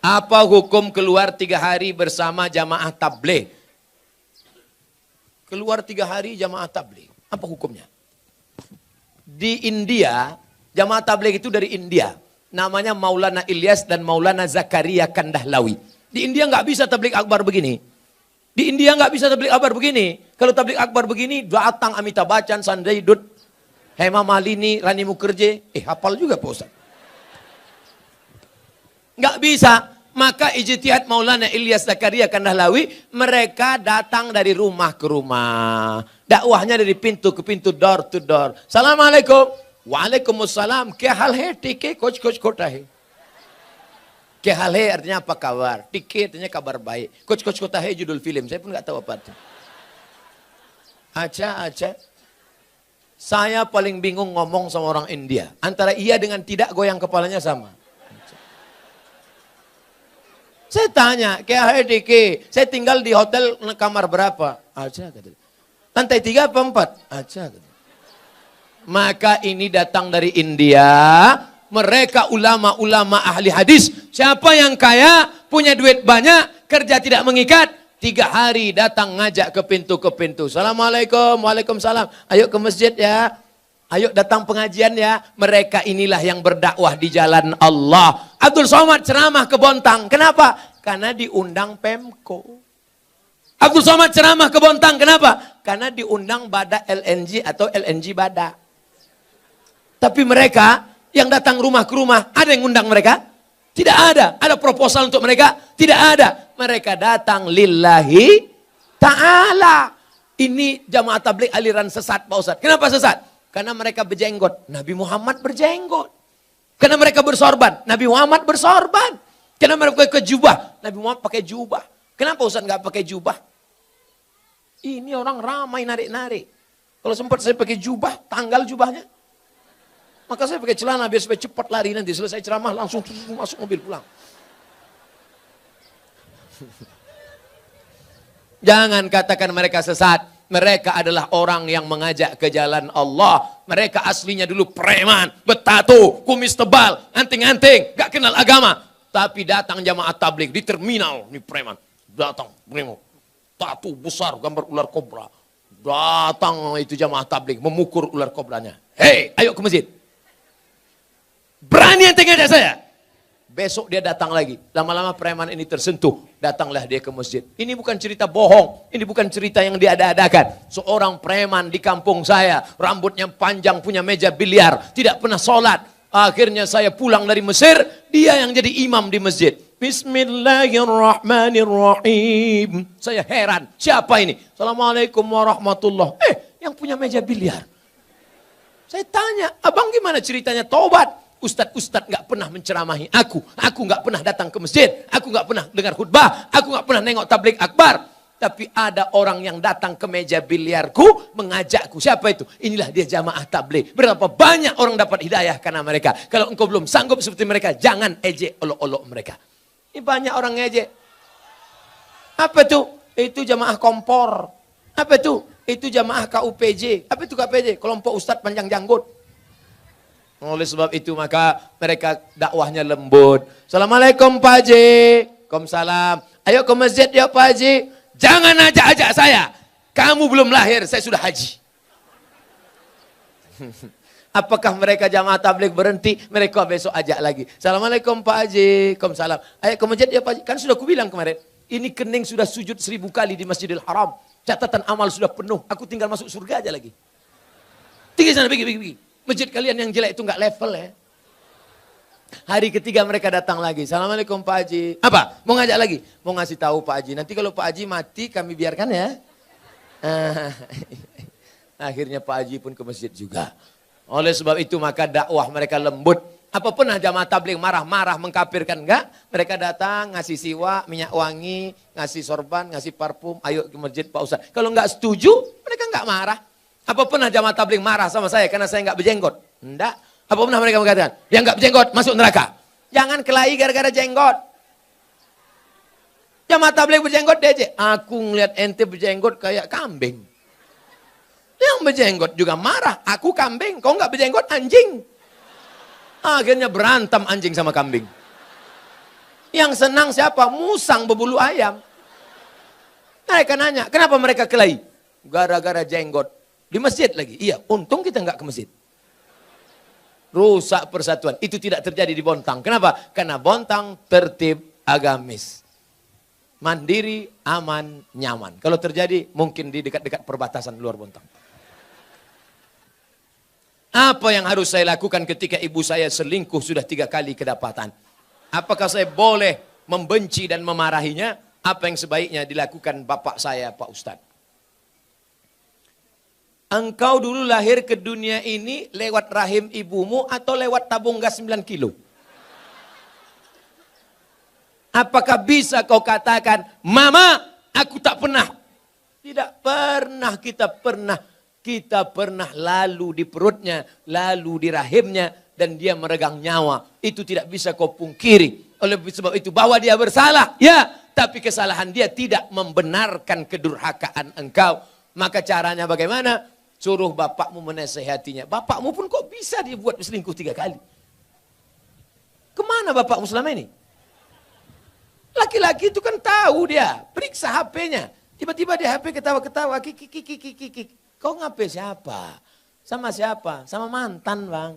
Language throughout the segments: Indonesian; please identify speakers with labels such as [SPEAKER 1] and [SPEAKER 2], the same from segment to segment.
[SPEAKER 1] Apa hukum keluar 3 hari bersama jamaah tabligh? Keluar 3 hari jamaah tabligh. Apa hukumnya? Di India, jamaah tabligh itu dari India. Namanya Maulana Ilyas dan Maulana Zakaria Kandahlawi. Di India nggak bisa tabligh akbar begini. Di India nggak bisa tabligh akbar begini. Kalau tabligh akbar begini, datang Amitabh Bachchan, Sanjay Dutt, Hema Malini, Rani Mukherjee. Hafal juga Pak Ustaz. Nggak bisa. Maka ijtihad Maulana Ilyas Zakaria Kandahlawi, mereka datang dari rumah ke rumah. Dakwahnya dari pintu ke pintu, door to door. Assalamualaikum. Waalaikumsalam. Kya hal hai? Tike kuch kota hai. Kya hal hai artinya apa kabar? Tike artinya kabar baik. Kuch kota hai judul film. Saya pun nggak tahu apa itu. Acha. Saya paling bingung ngomong sama orang India. Antara iya dengan tidak goyang kepalanya sama. Saya tanya, kya hai dike? Saya tinggal di hotel kamar berapa? Acha kata. Lantai 3 apa 4? Acha kata. Maka ini datang dari India. Mereka ulama-ulama ahli hadis. Siapa yang kaya, punya duit banyak, kerja tidak mengikat, 3 hari datang ngajak ke pintu. Assalamualaikum, waalaikumsalam. Ayo ke masjid ya. Ayo datang pengajian ya. Mereka inilah yang berdakwah di jalan Allah. Abdul Somad ceramah ke Bontang. Kenapa? Karena diundang Pemko. Abdul Somad ceramah ke Bontang. Kenapa? Karena diundang Bada LNG atau LNG Bada. Tapi mereka yang datang rumah ke rumah, ada yang undang mereka? Tidak ada. Ada proposal untuk mereka? Tidak ada. Mereka datang lillahi ta'ala. Ini jamaah tabligh aliran sesat Pak Ustaz. Kenapa sesat? Karena mereka berjenggot. Nabi Muhammad berjenggot. Karena mereka bersorban. Nabi Muhammad bersorban. Karena mereka pakai jubah. Nabi Muhammad pakai jubah. Kenapa Ustaz nggak pakai jubah? Ini orang ramai narik-narik. Kalau sempat saya pakai jubah, tanggal jubahnya. Maka saya pakai celana biar supaya cepat lari nanti. Selesai ceramah langsung masuk mobil pulang. Jangan katakan mereka sesat. Mereka adalah orang yang mengajak ke jalan Allah. Mereka aslinya dulu preman, bertato, kumis tebal, anting-anting, gak kenal agama. Tapi datang jamaah tabligh di terminal, ini preman. Datang, bremo, tato besar, gambar ular kobra. Datang itu jamaah tabligh, memukul ular kobranya. Hei, ayo ke masjid. Berani anting aja saya. Besok dia datang lagi. Lama-lama preman ini tersentuh. Datanglah dia ke masjid. Ini bukan cerita bohong. Ini bukan cerita yang diada-adakan. Seorang preman di kampung saya. Rambutnya panjang, punya meja biliar. Tidak pernah sholat. Akhirnya saya pulang dari Mesir. Dia yang jadi imam di masjid. Bismillahirrahmanirrahim. Saya heran. Siapa ini? Assalamualaikum warahmatullah. Yang punya meja biliar. Saya tanya, abang gimana ceritanya tobat? Ustadz gak pernah menceramahi aku. Aku gak pernah datang ke masjid. Aku gak pernah dengar khutbah. Aku gak pernah nengok tabligh akbar. Tapi ada orang yang datang ke meja biliarku, mengajakku. Siapa itu? Inilah dia jamaah tabligh. Berapa banyak orang dapat hidayah karena mereka. Kalau engkau belum sanggup seperti mereka, jangan ejek olok-olok mereka. Ini banyak orang ngejek. Apa itu? Itu jamaah kompor. Apa itu? Itu jamaah KUPJ. Apa itu KUPJ? Kelompok Ustadz Panjang Janggut. Oleh sebab itu maka mereka dakwahnya lembut. Assalamualaikum Pak Haji. Waalaikumsalam. Ayo ke masjid ya Pak Haji. Jangan ajak-ajak saya. Kamu belum lahir, saya sudah haji. Apakah mereka jamaah tabligh berhenti? Mereka besok ajak lagi. Assalamualaikum Pak Haji. Waalaikumsalam. Ayo ke masjid ya Pak Haji. Kan sudah kubilang kemarin. Ini kening sudah sujud 1000 kali di Masjidil Haram. Catatan amal sudah penuh. Aku tinggal masuk surga aja lagi. Tinggal sana, pergi. Masjid kalian yang jelek itu nggak level ya. Hari ketiga mereka datang lagi. Assalamualaikum Pak Haji. Apa? Mau ngajak lagi? Mau ngasih tahu Pak Haji. Nanti kalau Pak Haji mati kami biarkan ya. Akhirnya Pak Haji pun ke masjid juga. Oleh sebab itu maka dakwah mereka lembut. Apa pernah jamaah tabligh marah-marah mengkafirkan? Enggak. Mereka datang ngasih siwak, minyak wangi, ngasih sorban, ngasih parfum. Ayo ke masjid Pak Ustaz. Kalau nggak setuju mereka nggak marah. Apa pernah jamaah tabligh marah sama saya karena saya nggak berjenggot? Enggak. Apa pernah mereka mengatakan, yang nggak berjenggot masuk neraka? Jangan kelahi gara-gara jenggot. Jamaah tabligh berjenggot DJ. Aku ngeliat ente berjenggot kayak kambing. Yang berjenggot juga marah. Aku kambing, kau nggak berjenggot anjing. Akhirnya berantem anjing sama kambing. Yang senang siapa? Musang berbulu ayam. Mereka nanya, kenapa mereka kelahi? Gara-gara jenggot. Di masjid lagi. Iya, untung kita nggak ke masjid. Rusak persatuan. Itu tidak terjadi di Bontang. Kenapa? Karena Bontang tertib agamis. Mandiri, aman, nyaman. Kalau terjadi mungkin di dekat-dekat perbatasan luar Bontang. Apa yang harus saya lakukan ketika ibu saya selingkuh sudah 3 kali kedapatan? Apakah saya boleh membenci dan memarahinya? Apa yang sebaiknya dilakukan bapak saya, Pak Ustadz? Engkau dulu lahir ke dunia ini lewat rahim ibumu atau lewat tabung gas 9 kilo? Apakah bisa kau katakan, Mama, aku tak pernah? Tidak pernah kita pernah lalu di perutnya, lalu di rahimnya, dan dia meregang nyawa. Itu tidak bisa kau pungkiri. Oleh sebab itu bahwa dia bersalah, ya, tapi kesalahan dia tidak membenarkan kedurhakaan engkau. Maka caranya bagaimana? Suruh bapakmu menasehatinya. Bapakmu pun kok bisa dibuat selingkuh 3 kali? Kemana bapakmu selama ini? Laki-laki itu kan tahu dia. Periksa HP-nya. Tiba-tiba di HP ketawa-ketawa. Kau ngapain siapa? Sama siapa? Sama mantan, Bang.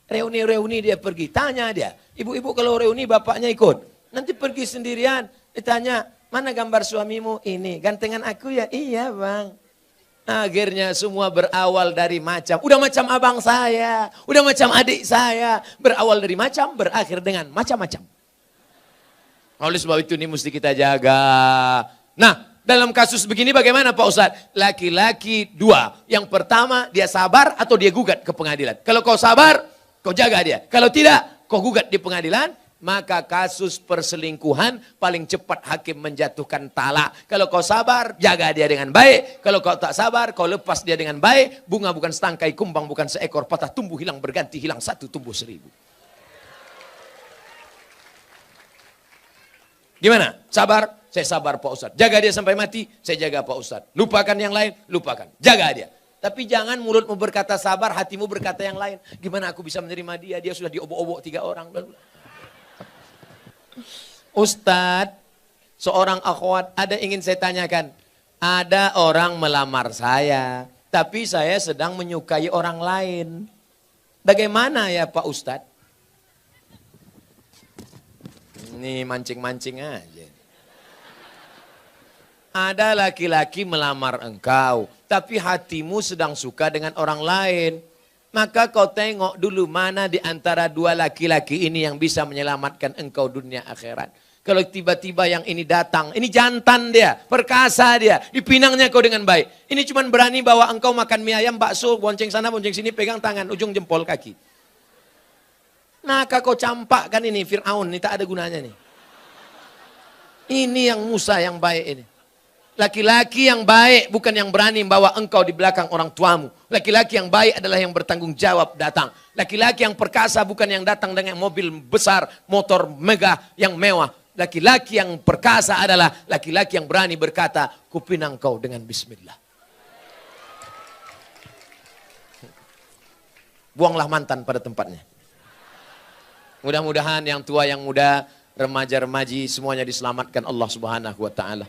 [SPEAKER 1] Reuni-reuni dia pergi. Tanya dia. Ibu-ibu kalau reuni bapaknya ikut. Nanti pergi sendirian. Ditanya, mana gambar suamimu? Ini. Gantengan aku ya? Iya, Bang. Akhirnya semua berawal dari macam. Udah macam abang saya. Udah macam adik saya. Berawal dari macam, berakhir dengan macam-macam. Oleh sebab itu ini mesti kita jaga. Nah, dalam kasus begini bagaimana Pak Ustadz? Laki-laki 2. Yang pertama dia sabar atau dia gugat ke pengadilan. Kalau kau sabar, kau jaga dia. Kalau tidak, kau gugat di pengadilan. Maka kasus perselingkuhan paling cepat hakim menjatuhkan talak. Kalau kau sabar, jaga dia dengan baik. Kalau kau tak sabar, kau lepas dia dengan baik. Bunga bukan setangkai, kumbang bukan seekor. Patah tumbuh hilang berganti, hilang satu tumbuh 1000. Gimana? Sabar? Saya sabar Pak Ustadz. Jaga dia sampai mati, saya jaga Pak Ustadz. Lupakan yang lain, lupakan. Jaga dia. Tapi jangan mulutmu berkata sabar, hatimu berkata yang lain. Gimana aku bisa menerima dia? Dia sudah diobok-obok 3 orang. Ustadz, seorang akhwat, ada ingin saya tanyakan. Ada orang melamar saya, tapi saya sedang menyukai orang lain. Bagaimana ya Pak Ustadz? Ini mancing-mancing aja. Ada laki-laki melamar engkau, tapi hatimu sedang suka dengan orang lain. Maka kau tengok dulu mana di antara 2 laki-laki ini yang bisa menyelamatkan engkau dunia akhirat. Kalau tiba-tiba yang ini datang, ini jantan dia, perkasa dia, dipinangnya kau dengan baik. Ini cuma berani bawa engkau makan mie ayam, bakso, bonceng sana, bonceng sini, pegang tangan, ujung jempol kaki. Nah kau campakkan ini, Fir'aun, ini tak ada gunanya nih. Ini yang Musa yang baik ini. Laki-laki yang baik bukan yang berani membawa engkau di belakang orang tuamu. Laki-laki yang baik adalah yang bertanggung jawab datang. Laki-laki yang perkasa bukan yang datang dengan mobil besar, motor megah yang mewah. Laki-laki yang perkasa adalah laki-laki yang berani berkata, kupinang kau dengan bismillah. Buanglah mantan pada tempatnya. Mudah-mudahan yang tua, yang muda, remaja-remaji semuanya diselamatkan Allah Subhanahu wa taala.